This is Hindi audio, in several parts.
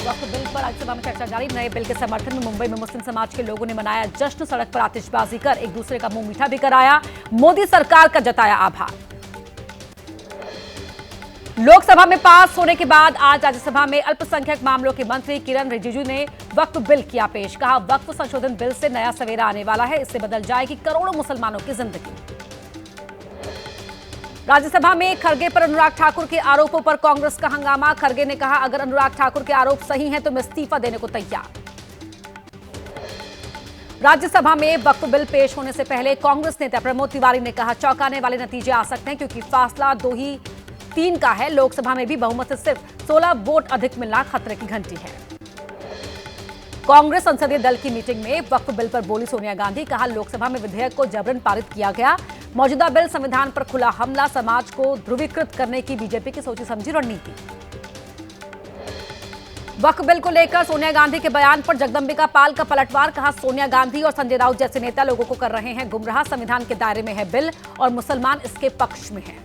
वक्फ बिल पर राज्यसभा में चर्चा जारी। नए बिल के समर्थन में मुंबई में मुस्लिम समाज के लोगों ने मनाया जश्न। सड़क पर आतिशबाजी कर एक दूसरे का मुंह मीठा भी कराया। मोदी सरकार का जताया आभार। लोकसभा में पास होने के बाद आज राज्यसभा में अल्पसंख्यक मामलों के मंत्री किरण रिजिजू ने वक्फ बिल किया पेश। कहा, वक्फ संशोधन बिल से नया सवेरा आने वाला है। इससे बदल जाएगी करोड़ों मुसलमानों की जिंदगी। राज्यसभा में खरगे पर अनुराग ठाकुर के आरोपों पर कांग्रेस का हंगामा। खरगे ने कहा, अगर अनुराग ठाकुर के आरोप सही हैं तो मैं इस्तीफा देने को तैयार। राज्यसभा में वक्फ बिल पेश होने से पहले कांग्रेस नेता प्रमोद तिवारी ने कहा, चौंकाने वाले नतीजे आ सकते हैं क्योंकि फासला 2-3 का है। लोकसभा में भी बहुमत से सिर्फ 16 वोट अधिक मिलना खतरे की घंटी है। कांग्रेस संसदीय दल की मीटिंग में वक्फ बिल पर बोली सोनिया गांधी। कहा, लोकसभा में विधेयक को जबरन पारित किया गया। मौजूदा बिल संविधान पर खुला हमला, समाज को ध्रुवीकृत करने की बीजेपी की सोची समझी रणनीति। वक्फ बिल को लेकर सोनिया गांधी के बयान पर जगदंबिका पाल का पलटवार। कहा, सोनिया गांधी और संजय राउत जैसे नेता लोगों को कर रहे हैं गुमराह। संविधान के दायरे में है बिल और मुसलमान इसके पक्ष में हैं।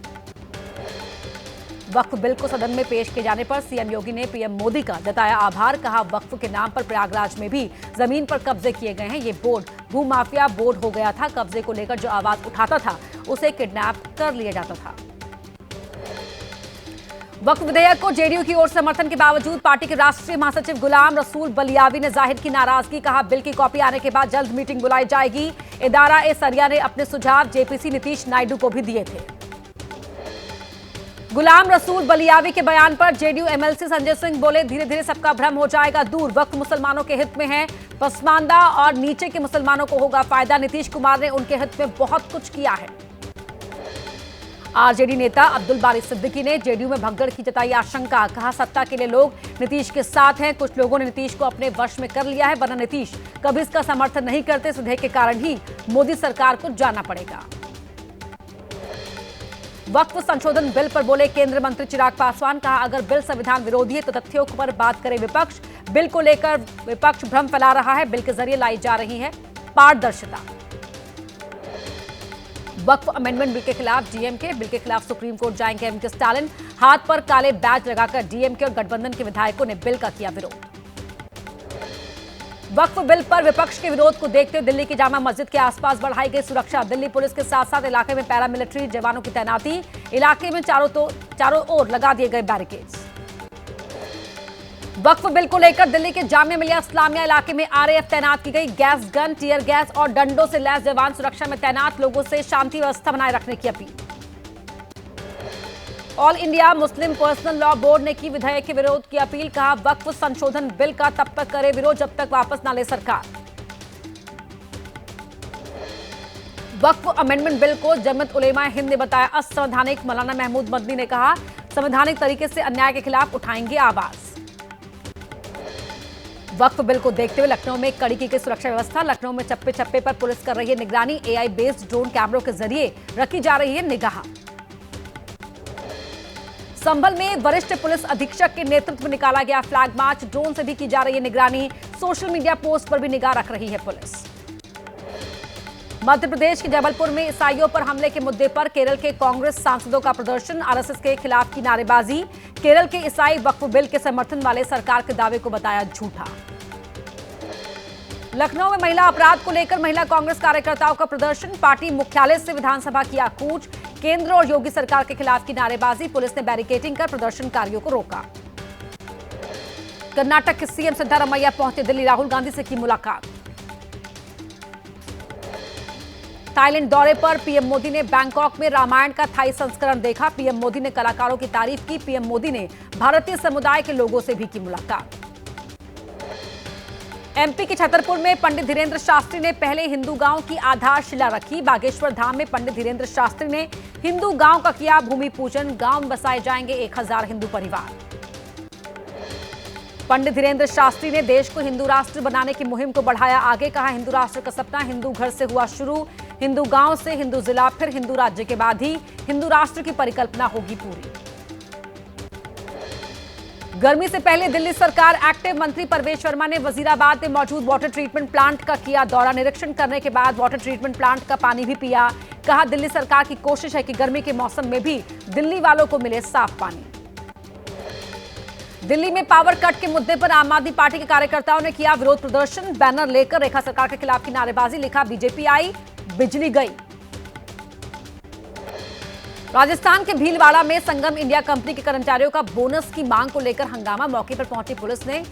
वक्फ बिल को सदन में पेश किए जाने पर सीएम योगी ने पीएम मोदी का जताया आभार। कहा, वक्फ के नाम पर प्रयागराज में भी जमीन पर कब्जे किए गए हैं। ये बोर्ड भूमाफिया बोर्ड हो गया था। कब्जे को लेकर जो आवाज उठाता था उसे किडनैप कर लिया जाता था। वक्फ विधेयक को जेडीयू की ओर समर्थन के बावजूद पार्टी के राष्ट्रीय महासचिव गुलाम रसूल बलियावी ने जाहिर की नाराजगी। कहा, बिल की कॉपी आने के बाद जल्द मीटिंग बुलाई जाएगी। इदारा ए सरिया ने अपने सुझाव जेपीसी नीतीश नायडू को भी दिए थे। गुलाम रसूल बलियावी के बयान पर जेडीयू एमएलसी संजय सिंह बोले, धीरे धीरे सबका भ्रम हो जाएगा दूर। वक्फ मुसलमानों के हित में है। पसमानदा और नीचे के मुसलमानों को होगा फायदा। नीतीश कुमार ने उनके हित में बहुत कुछ किया है। आरजेडी नेता अब्दुल बारी सिद्दीकी ने जेडीयू में भगदड़ की जताई आशंका। कहा, सत्ता के लिए लोग नीतीश के साथ हैं। कुछ लोगों ने नीतीश को अपने वश में कर लिया है, वरना नीतीश कभी इसका समर्थन नहीं करते। इस विधेयक के कारण ही मोदी सरकार को जाना पड़ेगा। वक्फ संशोधन बिल पर बोले केंद्रीय मंत्री चिराग पासवान। कहा, अगर बिल संविधान विरोधी है तो तथ्यों पर बात करे विपक्ष। बिल को लेकर विपक्ष भ्रम फैला रहा है। बिल के जरिए लाई जा रही है पारदर्शिता। वक्फ अमेंडमेंट बिल के खिलाफ डीएमके। बिल के खिलाफ सुप्रीम कोर्ट जाएंगे एमके स्टालिन। हाथ पर काले बैज लगाकर डीएमके और गठबंधन के विधायकों ने बिल का किया विरोध। वक्फ बिल पर विपक्ष के विरोध को देखते हुए दिल्ली की जामा मस्जिद के आसपास बढ़ाई गई सुरक्षा। दिल्ली पुलिस के साथ साथ इलाके में पैरामिलिट्री जवानों की तैनाती। इलाके में चारों ओर लगा दिए गए बैरिकेड्स। वक्फ बिल को लेकर दिल्ली के जामिया मिलिया इस्लामिया इलाके में आरएएफ तैनात की गई। गैस गन, टीयर गैस और डंडों से लैस जवान सुरक्षा में तैनात। लोगों से शांति व्यवस्था बनाए रखने की appeal. All India Muslim personal law board ने की विधेयक के विरोध की अपील। कहा, वक्फ संशोधन बिल का तब तक करे विरोध जब तक वापस न ले सरकार। वक्फ अमेंडमेंट बिल को जमियत उलेमा हिंद ने बताया असंवैधानिक। मौलाना महमूद मदनी ने कहा, संवैधानिक तरीके से अन्याय के खिलाफ उठाएंगे आवाज। वक्फ बिल को देखते हुए लखनऊ में कड़ी की गई सुरक्षा व्यवस्था। लखनऊ में चप्पे चप्पे पर पुलिस कर रही है निगरानी। एआई बेस्ड ड्रोन कैमरों के जरिए रखी जा रही है निगाह। संभल में वरिष्ठ पुलिस अधीक्षक के नेतृत्व में निकाला गया फ्लैग मार्च। ड्रोन से भी की जा रही है निगरानी। सोशल मीडिया पोस्ट पर भी निगाह रख रही है पुलिस। मध्य प्रदेश के जबलपुर में ईसाइयों पर हमले के मुद्दे पर केरल के कांग्रेस सांसदों का प्रदर्शन। आरएसएस के खिलाफ की नारेबाजी। केरल के ईसाई वक्फ बिल के समर्थन वाले सरकार के दावे को बताया झूठा। लखनऊ में महिला अपराध को लेकर महिला कांग्रेस कार्यकर्ताओं का प्रदर्शन। पार्टी मुख्यालय से विधानसभा किया कूच। केंद्र और योगी सरकार के खिलाफ की नारेबाजी। पुलिस ने बैरिकेडिंग कर प्रदर्शनकारियों को रोका। कर्नाटक के सीएम सिद्धारमैया पहुंचे दिल्ली। राहुल गांधी से की मुलाकात। थाईलैंड दौरे पर पीएम मोदी ने बैंकॉक में रामायण का थाई संस्करण देखा। पीएम मोदी ने कलाकारों की तारीफ की। पीएम मोदी ने भारतीय समुदाय के लोगों से भी की मुलाकात। एमपी के छतरपुर में पंडित धीरेन्द्र शास्त्री ने पहले हिंदू गांव की आधारशिला रखी। बागेश्वर धाम में पंडित धीरेन्द्र शास्त्री ने हिंदू गांव का किया भूमि पूजन। गांव में बसाए जाएंगे 1000 हिंदू परिवार। पंडित धीरेन्द्र शास्त्री ने देश को हिंदू राष्ट्र बनाने की मुहिम को बढ़ाया आगे। कहा, हिंदू राष्ट्र का सपना हिंदू घर से हुआ शुरू। हिंदू गांव से हिंदू जिला, फिर हिंदू राज्य के बाद ही हिंदू राष्ट्र की परिकल्पना होगी पूरी। गर्मी से पहले दिल्ली सरकार एक्टिव। मंत्री परवेश वर्मा ने वजीराबाद में मौजूद वाटर ट्रीटमेंट प्लांट का किया दौरा। निरीक्षण करने के बाद वाटर ट्रीटमेंट प्लांट का पानी भी पिया। कहा, दिल्ली सरकार की कोशिश है कि गर्मी के मौसम में भी दिल्ली वालों को मिले साफ पानी। दिल्ली में पावर कट के मुद्दे पर आम आदमी पार्टी के कार्यकर्ताओं ने किया विरोध प्रदर्शन। बैनर लेकर रेखा सरकार के खिलाफ की नारेबाजी, लिखा बीजेपी आई बिजली गई। राजस्थान के भीलवाड़ा में संगम इंडिया कंपनी के कर्मचारियों का बोनस की मांग को लेकर हंगामा, मौके पर पहुंची पुलिस ने